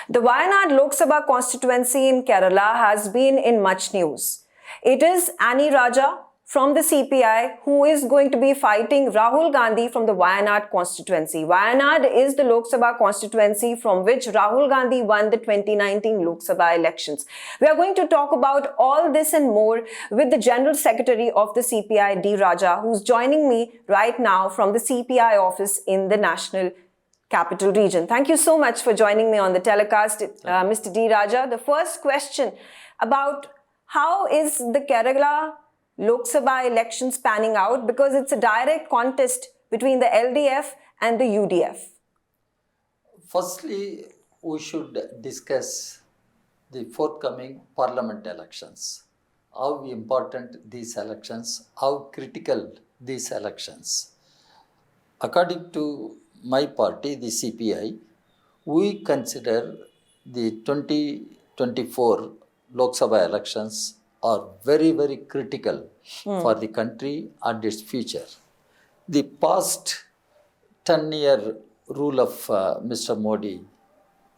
The Wayanad Lok Sabha constituency in Kerala has been in much news. It is Annie Raja from the CPI who is going to be fighting Rahul Gandhi from the Wayanad constituency. Wayanad is the Lok Sabha constituency from which Rahul Gandhi won the 2019 Lok Sabha elections. We are going to talk about all this and more with the General Secretary of the CPI, D. Raja, who's joining me right now from the CPI office in the National Capital Region. Thank you so much for joining me on the telecast, Mr. D. Raja. The first question about how is the Kerala Lok Sabha elections panning out, because it's a direct contest between the LDF and the UDF. Firstly, we should discuss the forthcoming parliament elections. How important these elections, how critical these elections. According to my party, the CPI, we consider the 2024 Lok Sabha elections are very, very critical for the country and its future. The past 10-year rule of Mr. Modi,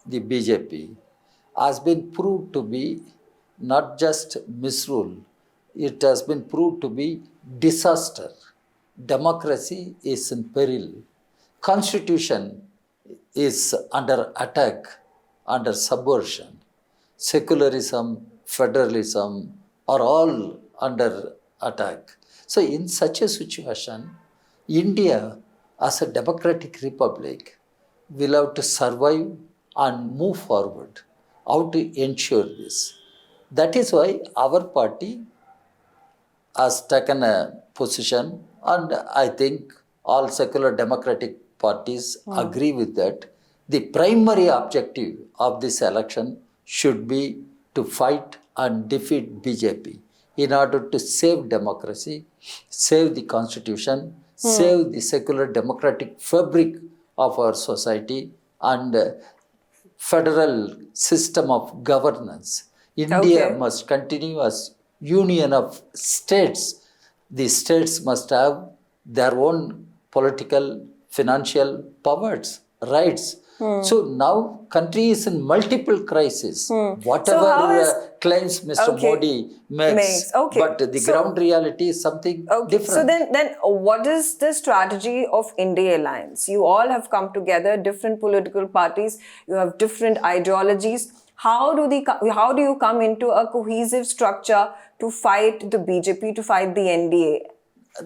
the BJP, has been proved to be not just misrule, it has been proved to be disaster. Democracy is in peril. Constitution is under attack, under subversion. Secularism, federalism are all under attack. So in such a situation, India as a democratic republic will have to survive and move forward. How to ensure this? That is why our party has taken a position, and I think all secular democratic parties agree with that. The primary objective of this election should be to fight and defeat BJP in order to save democracy, save the constitution, save the secular democratic fabric of our society and federal system of governance. India must continue as union of states. The states must have their own political, financial powers, rights. So now country is in multiple crises. Whatever claims Mr. Modi makes, but the ground reality is something different. So then what is the strategy of India Alliance? You all have come together, different political parties, you have different ideologies. How do you come into a cohesive structure to fight the BJP, to fight the NDA?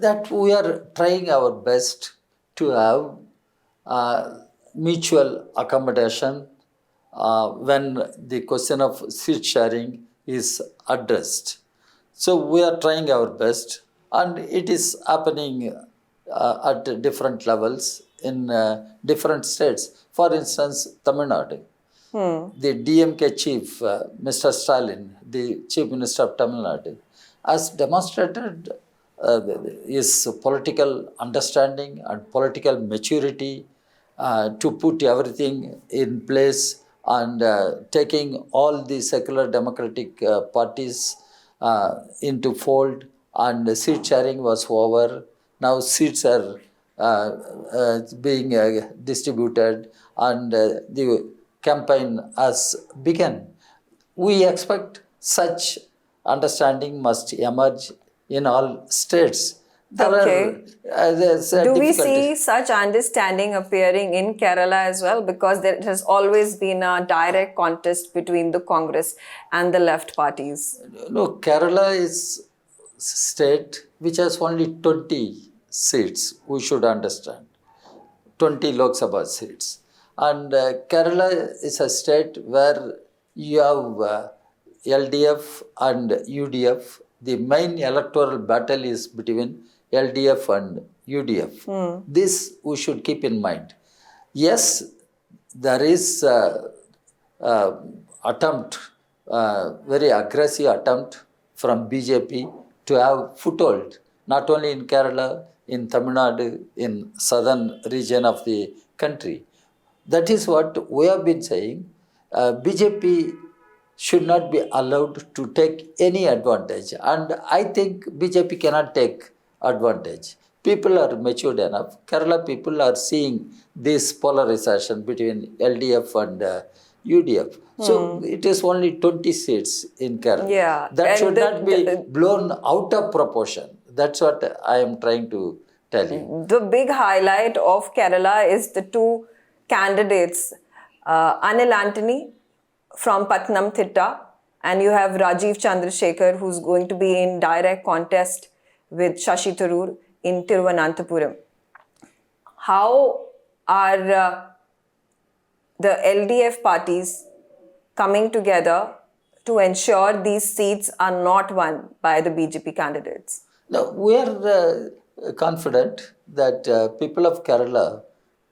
That we are trying our best to have mutual accommodation when the question of seat sharing is addressed. So we are trying our best, and it is happening at different levels in different states. For instance, Tamil Nadu. The DMK chief, Mr. Stalin, the chief minister of Tamil Nadu, has demonstrated his political understanding and political maturity to put everything in place and taking all the secular democratic parties into fold, and seat sharing was over. Now seats are being distributed and the campaign has begun. We expect such understanding must emerge in all states. Do we see such understanding appearing in Kerala as well? Because there has always been a direct contest between the Congress and the left parties. No, Kerala is a state which has only 20 seats, we should understand. 20 Lok Sabha seats. And Kerala is a state where you have LDF and UDF. The main electoral battle is between LDF and UDF. This we should keep in mind. Yes, there is attempt, very aggressive attempt from BJP to have foothold, not only in Kerala, in Tamil Nadu, in southern region of the country. That is what we have been saying. BJP should not be allowed to take any advantage. And I think BJP cannot take advantage. People are matured enough. Kerala people are seeing this polarization between LDF and UDF. So it is only 20 seats in Kerala. Yeah, That and should not be blown out of proportion. That's what I am trying to tell you. the big highlight of Kerala is the two candidates, Anil Antony from Patnamthitta, and you have Rajiv Chandrasekhar, who's going to be in direct contest with Shashi Tharoor in Tiruvananthapuram. How are the LDF parties coming together to ensure these seats are not won by the BJP candidates? Now, we are confident that people of Kerala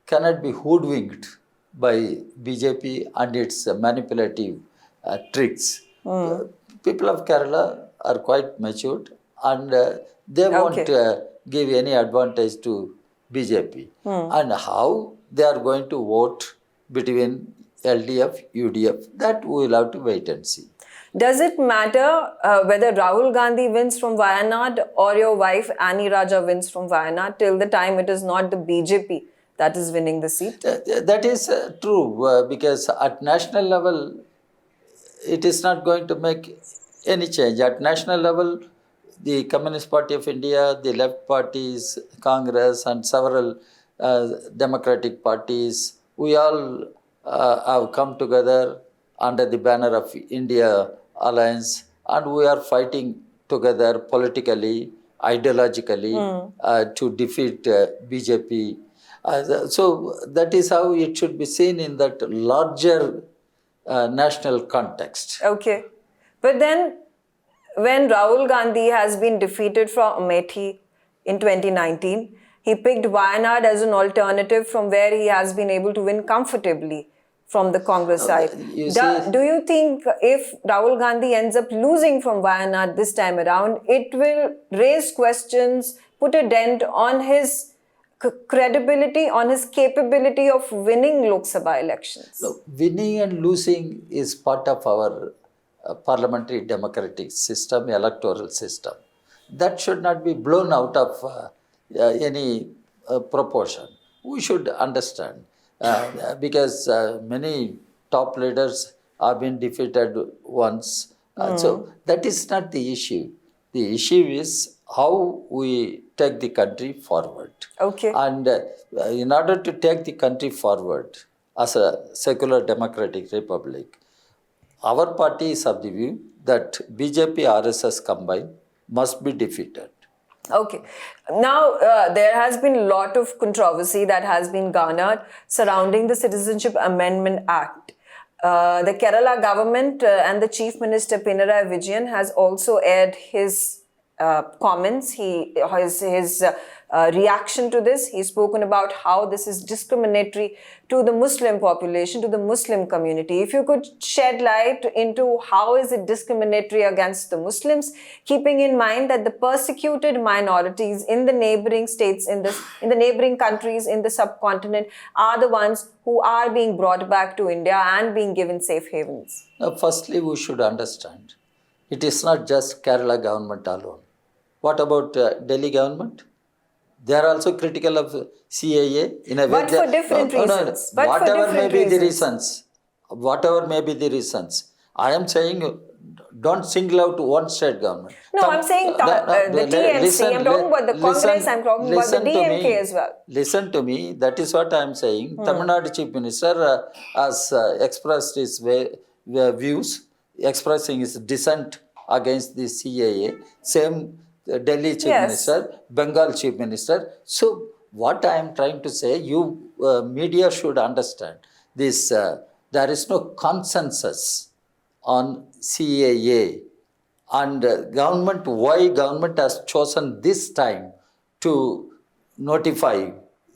cannot be hoodwinked by BJP and its manipulative tricks. People of Kerala are quite matured and they won't give any advantage to BJP. And how they are going to vote between LDF, UDF, that we will have to wait and see. Does it matter whether Rahul Gandhi wins from Wayanad or your wife Annie Raja wins from Wayanad till the time it is not the BJP that is winning the seat? That is true because at national level, it is not going to make any change. At national level, the Communist Party of India, the left parties, Congress, and several democratic parties, we all have come together under the banner of India Alliance, and we are fighting together politically, ideologically to defeat BJP. So that is how it should be seen in that larger national context. Okay. But then when Rahul Gandhi has been defeated from Amethi in 2019, he picked Wayanad as an alternative from where he has been able to win comfortably from the Congress side. Do you think if Rahul Gandhi ends up losing from Wayanad this time around, it will raise questions, put a dent on his credibility, on his capability of winning Lok Sabha elections? Look, winning and losing is part of our parliamentary democratic system, electoral system. That should not be blown out of any proportion. We should understand because many top leaders have been defeated once. So that is not the issue. The issue is how we take the country forward. Okay. And in order to take the country forward as a secular democratic republic, our party is of the view that BJP RSS combined must be defeated. Okay. Now, there has been a lot of controversy that has been garnered surrounding the Citizenship Amendment Act. The Kerala government and the Chief Minister Pinarayi Vijayan has aired aired his comments, his reaction to this. He's spoken about how this is discriminatory to the Muslim population, to the Muslim community. If you could shed light into how is it discriminatory against the Muslims, keeping in mind that the persecuted minorities in the neighboring states, in the neighboring countries in the subcontinent are the ones who are being brought back to India and being given safe havens. Now, firstly, we should understand, it is not just Kerala government alone. What about Delhi government? They are also critical of CAA in a way. But for different reasons. Whatever may be the reasons. Whatever may be the reasons. I am saying don't single out one state government. No, I'm saying the TMC, I'm talking about the Congress, I'm talking about the DMK as well. Listen to me, that is what I am saying. Tamil Nadu Chief Minister has expressed his views, expressing his dissent against the CAA. Same Delhi Chief Minister, Bengal Chief Minister. So what I am trying to say, you media should understand this. There is no consensus on CAA, and why government has chosen this time to notify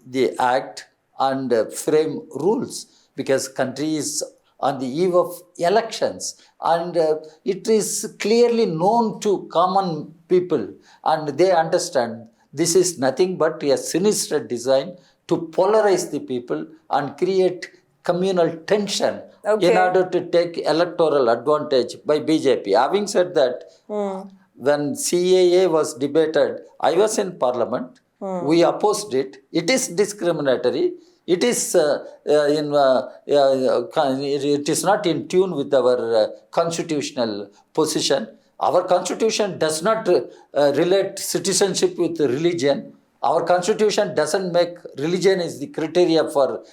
the act and frame rules, because country is on the eve of elections, and it is clearly known to common people, and they understand this is nothing but a sinister design to polarize the people and create communal tension in order to take electoral advantage by BJP. Having said that, when CAA was debated, I was in parliament, we opposed it. It is discriminatory. It is it is not in tune with our constitutional position. Our constitution does not relate citizenship with religion. Our constitution doesn't make religion is the criteria for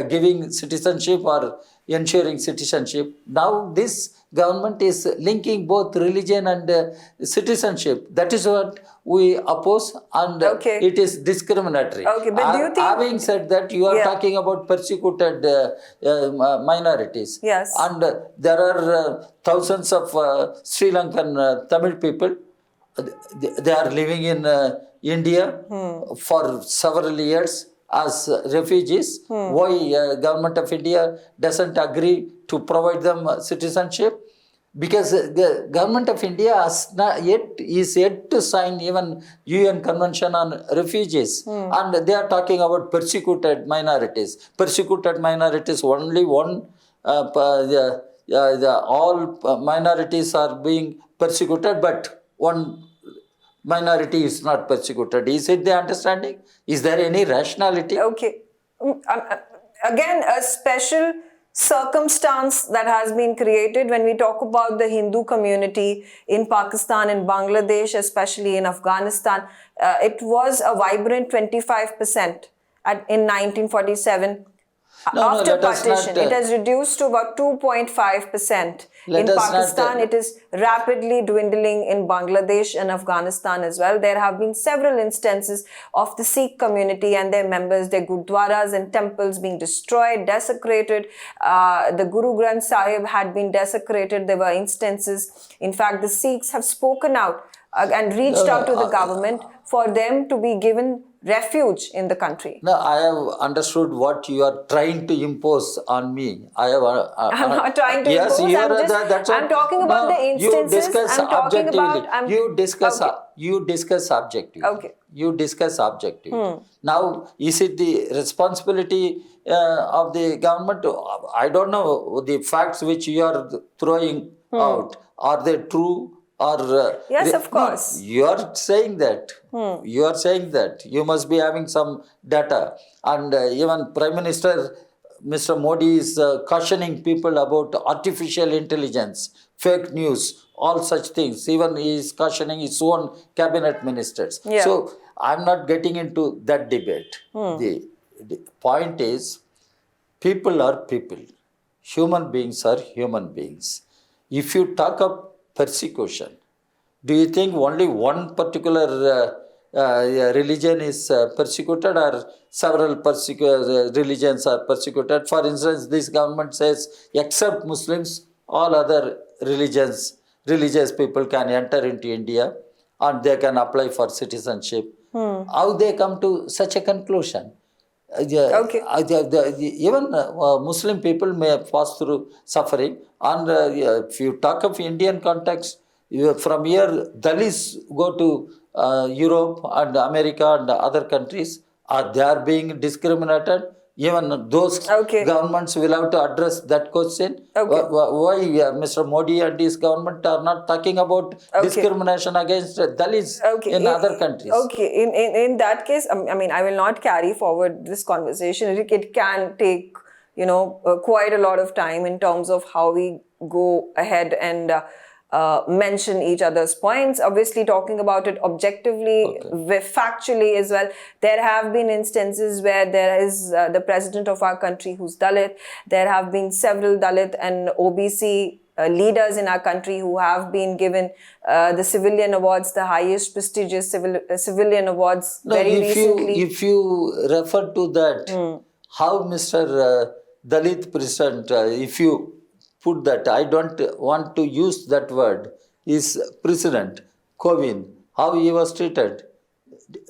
giving citizenship or ensuring citizenship. Now this government is linking both religion and citizenship. That is what we oppose, and Okay. it is discriminatory. Okay, but do you think- Having said that, you are Yeah. talking about persecuted minorities. Yes. And there are thousands of Sri Lankan Tamil people. They are living in India for several years as refugees. Why government of India doesn't agree to provide them citizenship? Because the government of India is yet to sign even UN Convention on Refugees, and they are talking about persecuted minorities. Persecuted minorities, only one. All minorities are being persecuted, but one minority is not persecuted. Is it the understanding? Is there any rationality? Okay. Again, a special circumstance that has been created when we talk about the Hindu community in Pakistan and Bangladesh, especially in Afghanistan. It was a vibrant 25% in 1947. After let us not, partition, it has reduced to about 2.5%. Let In us not, Pakistan, it is rapidly dwindling. In Bangladesh and Afghanistan as well. There have been several instances of the Sikh community and their members, their gurdwaras and temples being destroyed, desecrated. The Guru Granth Sahib had been desecrated. There were instances. In fact, the Sikhs have spoken out and reached out to the government for them to be given refuge in the country. No, I have understood what you are trying to impose on me. I have. I'm not trying to yes, impose. you I'm are. just. That's I'm talking about the instances. You discuss I'm talking objectively. about. You discuss. Okay. You discuss objectively. Okay. You discuss objectively. Now, is it the responsibility of the government? I don't know the facts which you are throwing out. Are they true? Or Yes, of course. No, you are saying that. You are saying that. You must be having some data. And even Prime Minister Mr. Modi is cautioning people about artificial intelligence, fake news, all such things. Even he is cautioning his own cabinet ministers. Yeah. So I'm not getting into that debate. The point is, people are people. Human beings are human beings. If you talk of persecution, do you think only one particular religion is persecuted, or several religions are persecuted? For instance, this government says, except Muslims, all other religious people can enter into India and they can apply for citizenship. How they come to such a conclusion? Okay. Even Muslim people may pass through suffering, and if you talk of Indian context, from here Dalits go to Europe and America and other countries. They are being discriminated. Even those governments will have to address that question. Why Mr. Modi and his government are not talking about discrimination against Dalits in other countries? Okay, in that case, I mean, I will not carry forward this conversation. It can take, quite a lot of time in terms of how we go ahead and mention each other's points. Obviously, talking about it objectively, factually as well. There have been instances where there is the president of our country who's Dalit. There have been several Dalit and OBC leaders in our country who have been given the civilian awards, the highest prestigious civilian awards recently. If you refer to that, how Mr. Dalit president, if you put that, I don't want to use that word, is President Kovind, how he was treated.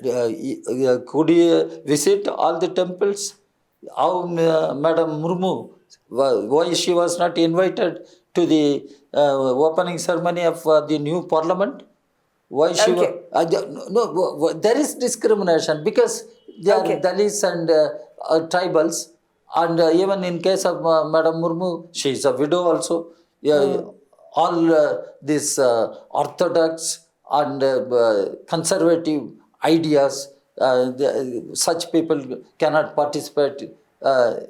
Could he visit all the temples? How Madam Murmu, why she was not invited to the opening ceremony of the new parliament? Why she no, there is discrimination because they are Dalits and tribals. And even in case of Madam Murmu, she is a widow also. All these orthodox and conservative ideas such people cannot participate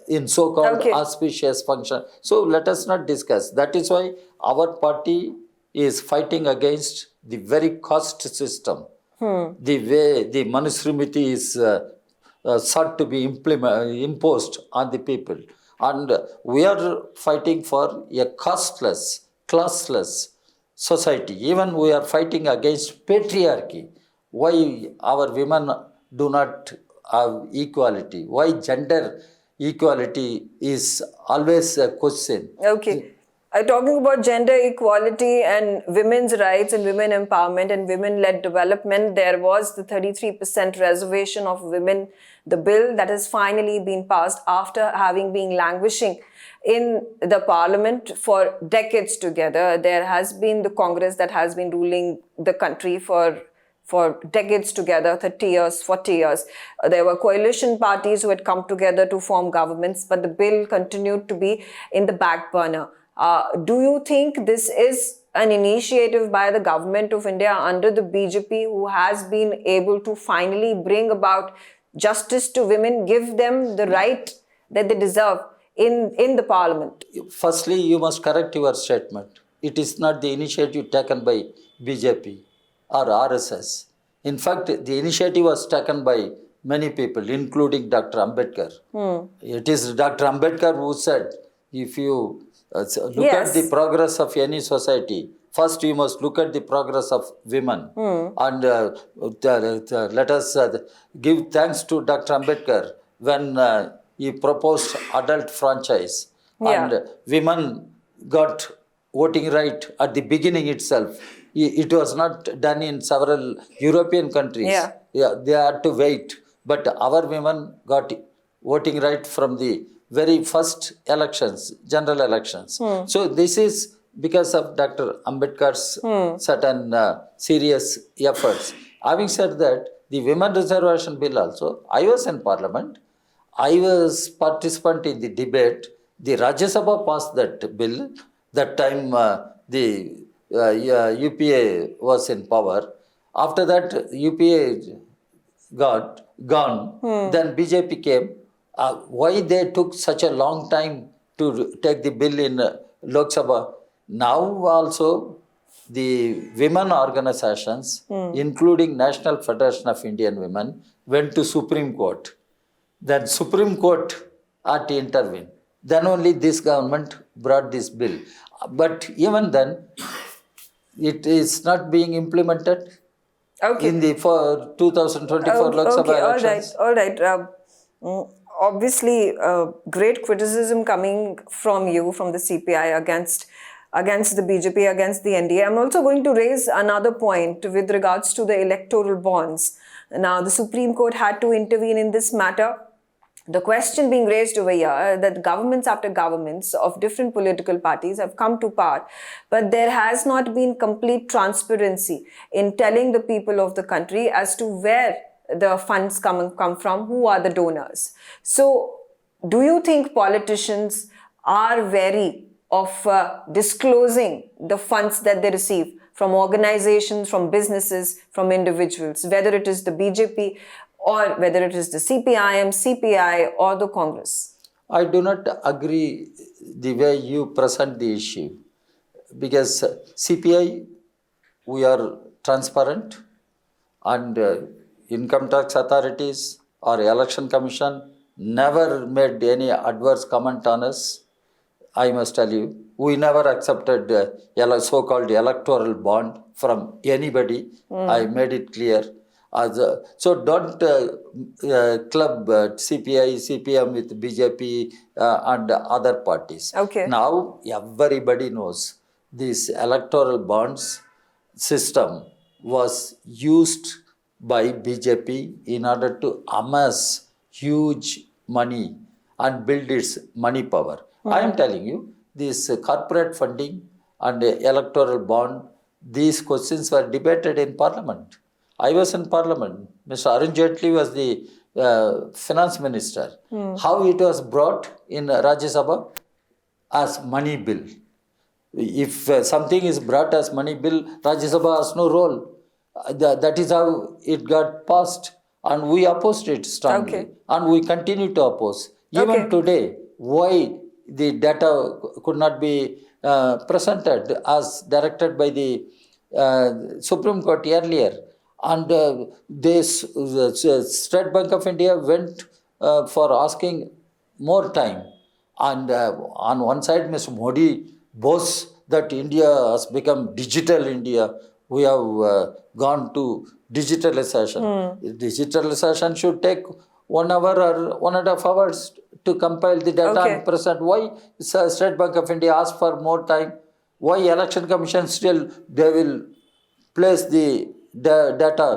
in so-called Okay. auspicious function. So let us not discuss. That is why our party is fighting against the very caste system. The way the Manusrimiti is sought to be imposed on the people. And we are fighting for a casteless, classless society. Even we are fighting against patriarchy. Why our women do not have equality? Why gender equality is always a question? Okay. Talking about gender equality and women's rights and women empowerment and women-led development, there was the 33% reservation of women, the bill that has finally been passed after having been languishing in the parliament for decades together. There has been the Congress that has been ruling the country for decades together, 30 years, 40 years. There were coalition parties who had come together to form governments, but the bill continued to be in the back burner. Do you think this is an initiative by the government of India under the BJP who has been able to finally bring about justice to women, give them the right that they deserve in the parliament? Firstly, you must correct your statement. It is not the initiative taken by BJP or RSS. In fact, the initiative was taken by many people, including Dr. Ambedkar. It is Dr. Ambedkar who said, if you look at the progress of any society, first you must look at the progress of women. And let us give thanks to Dr. Ambedkar when he proposed adult franchise. And women got voting right at the beginning itself. It was not done in several European countries. They had to wait. But our women got voting right from the very first elections, general elections. So this is because of Dr. Ambedkar's certain serious efforts. Having said that, the Women Reservation Bill also, I was in Parliament. I was participant in the debate. The Rajya Sabha passed that bill. That time the UPA was in power. After that, UPA got gone. Then BJP came. Why they took such a long time to take the bill in Lok Sabha? Now also the women organizations, including National Federation of Indian Women, went to Supreme Court. Then Supreme Court had to intervene. Then only this government brought this bill. But even then, it is not being implemented in the for 2024 Lok Sabha elections. All right. Obviously, great criticism coming from you, from the CPI against the BJP, against the NDA. I'm also going to raise another point with regards to the electoral bonds. Now, the Supreme Court had to intervene in this matter. The question being raised over here that governments after governments of different political parties have come to power, but there has not been complete transparency in telling the people of the country as to where the funds come from, who are the donors. So, do you think politicians are wary of disclosing the funds that they receive from organizations, from businesses, from individuals, whether it is the BJP or whether it is the CPIM, CPI or the Congress? I do not agree the way you present the issue, because CPI, we are transparent, and income tax authorities or election commission never made any adverse comment on us. I must tell you, we never accepted so-called electoral bond from anybody. I made it clear. So don't club CPI, CPM with BJP and other parties. Okay. Now everybody knows this electoral bonds system was used by BJP in order to amass huge money and build its money power. I am telling you, this corporate funding and electoral bond, these questions were debated in Parliament. I was in Parliament. Mr. Arun Jaitley was the finance minister. How it was brought in Rajya Sabha as money bill. If something is brought as money bill, Rajya Sabha has no role. That is how it got passed. and we opposed it strongly, Okay. and we continue to oppose. Even Okay. today, why the data could not be presented as directed by the Supreme Court earlier, and the State Bank of India went for asking more time. And on one side, Mr. Modi boasts that India has become digital India. We have gone to digitalization. Digitalization should take 1 hour or 1.5 hours to compile the data Okay. and present. Why State Bank of India asked for more time? Why Election Commission still they will place the data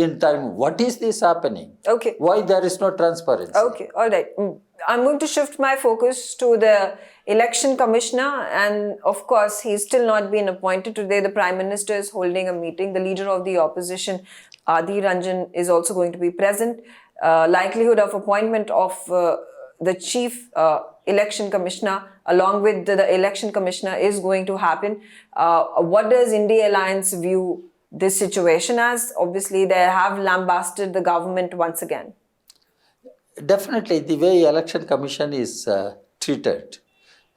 in time? What is this happening? Okay. Why there is no transparency? Okay, all right. I'm going to shift my focus to the election commissioner, and of course, he's still not been appointed. Today, the Prime Minister is holding a meeting. The leader of the opposition, Adi Ranjan, is also going to be present. Likelihood of appointment of the chief election commissioner along with the election commissioner is going to happen. What does India Alliance view this situation as? Obviously, they have lambasted the government once again. Definitely, the way Election Commission is treated,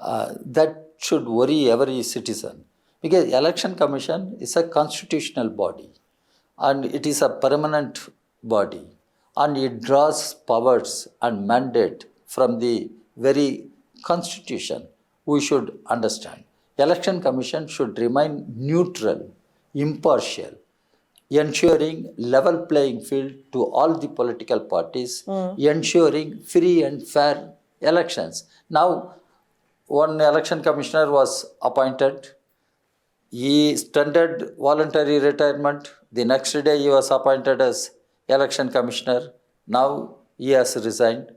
that should worry every citizen. Because Election Commission is a constitutional body, and it is a permanent body, and it draws powers and mandate from the very constitution. We should understand. Election Commission should remain neutral, impartial, ensuring level playing field to all the political parties, ensuring free and fair elections. Now, one election commissioner was appointed. He tendered voluntary retirement. The next day he was appointed as election commissioner. Now he has resigned.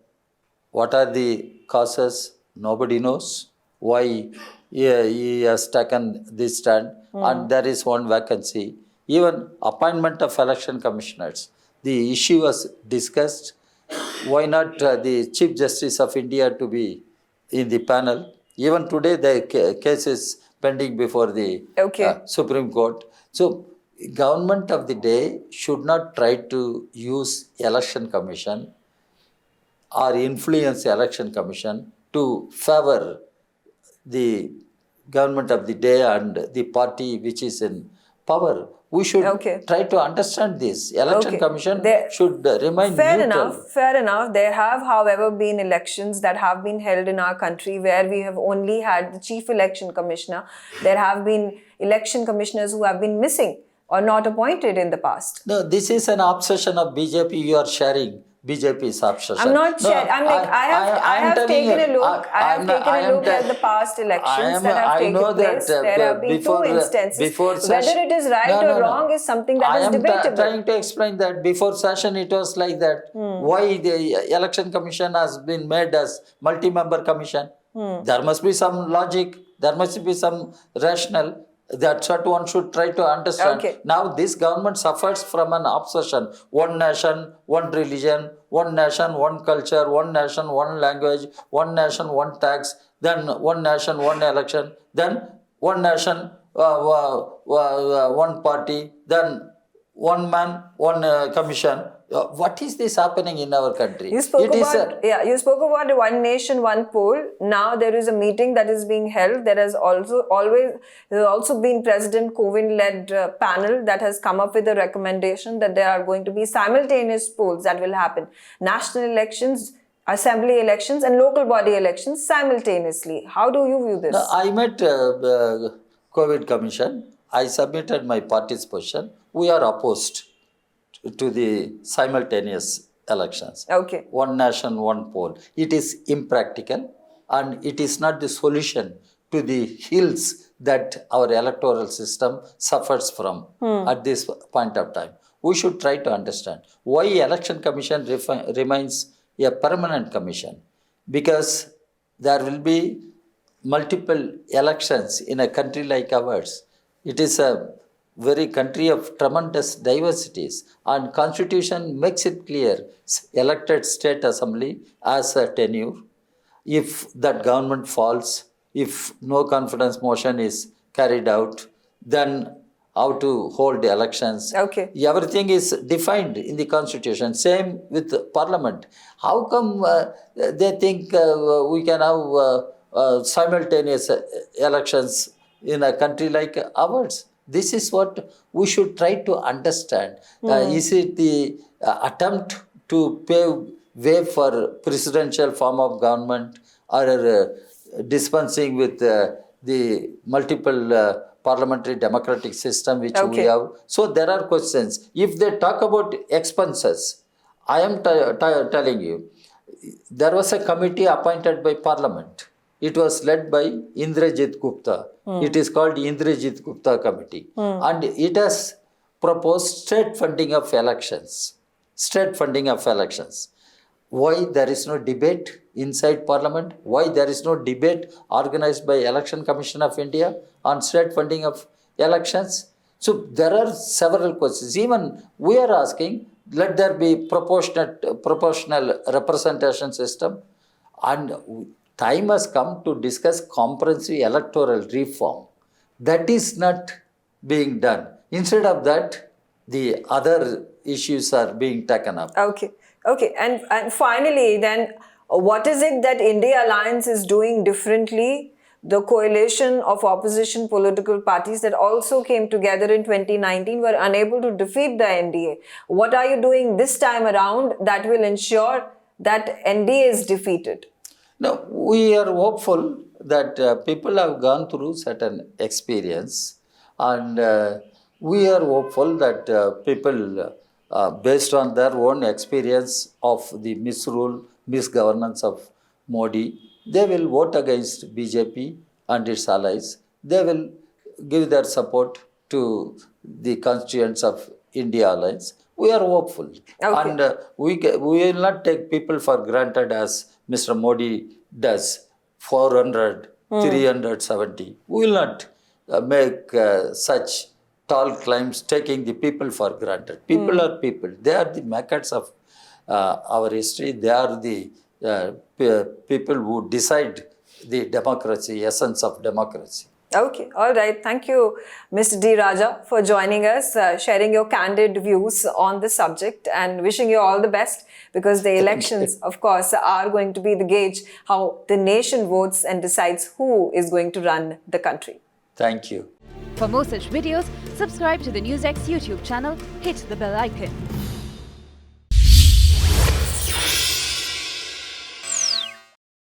What are the causes? Nobody knows why he has taken this stand. And there is one vacancy. Even appointment of election commissioners. The issue was discussed. Why not the Chief Justice of India to be in the panel? Even today the case is pending before the Supreme Court. So government of the day should not try to use election commission or influence election commission to favor the government of the day and the party which is in power. We should try to understand this. Election Commission should remain neutral. Fair enough. There have, however, been elections that have been held in our country where we have only had the chief election commissioner. There have been election commissioners who have been missing or not appointed in the past. No, this is an obsession of BJP. You are sharing BJP's obsession. I'm not sharing. I have taken a look. I have taken a look at the past elections that have taken place. There have been two instances. Whether it is right or wrong is something that is debatable. I am trying to explain that before session it was like that. Why the election commission has been made as multi-member commission? There must be some logic. There must be some rationale. That's what one should try to understand. Now this government suffers from an obsession. One nation, one religion, one nation, one culture, one nation, one language, one nation, one tax, then one nation, one election, then one nation, one party, then one man, one commission. What is this happening in our country? You spoke about one nation, one poll. Now there is a meeting that is being held. There has also been President Kovind-led panel that has come up with a recommendation that there are going to be simultaneous polls that will happen. National elections, assembly elections and local body elections simultaneously. How do you view this? No, I met the COVID Commission. I submitted my party's position. We are opposed to the simultaneous elections. One nation, one poll. It is impractical and it is not the solution to the ills that our electoral system suffers from at this point of time. We should try to understand why Election Commission remains a permanent commission. Because there will be multiple elections in a country like ours. It is a very country of tremendous diversities, and constitution makes it clear elected state assembly as a tenure. If that government falls, if no confidence motion is carried out, then how to hold elections. Okay. Everything is defined in the constitution. Same with parliament. How come they think we can have simultaneous elections in a country like ours? This is what we should try to understand. Is it the attempt to pave way for presidential form of government, or dispensing with the multiple parliamentary democratic system which we Okay. have? So there are questions. If they talk about expenses, I am telling you, there was a committee appointed by Parliament. It was led by Indrajit Gupta. It is called Indrajit Gupta Committee. And it has proposed state funding of elections. State funding of elections. Why there is no debate inside Parliament? Why there is no debate organized by Election Commission of India on state funding of elections? So there are several questions. Even we are asking, let there be proportional representation system, and time has come to discuss comprehensive electoral reform. That is not being done. Instead of that, the other issues are being taken up. Okay. Okay. And finally, then, what is it that India Alliance is doing differently? The coalition of opposition political parties that also came together in 2019 were unable to defeat the NDA. What are you doing this time around that will ensure that NDA is defeated? Now, we are hopeful that people have gone through certain experience, and we are hopeful that people, based on their own experience of the misrule, misgovernance of Modi, they will vote against BJP and its allies. They will give their support to the constituents of India Alliance. We are hopeful. Okay. And we will not take people for granted as Mr. Modi does, 400, 370. We will not make such tall claims taking the people for granted. People are people. They are the makers of our history. They are the people who decide the democracy, essence of democracy. Okay, all right. Thank you, Mr. D. Raja, for joining us, sharing your candid views on the subject, and wishing you all the best, because the elections, of course, are going to be the gauge how the nation votes and decides who is going to run the country. Thank you. For more such videos, subscribe to the NewsX YouTube channel, hit the bell icon.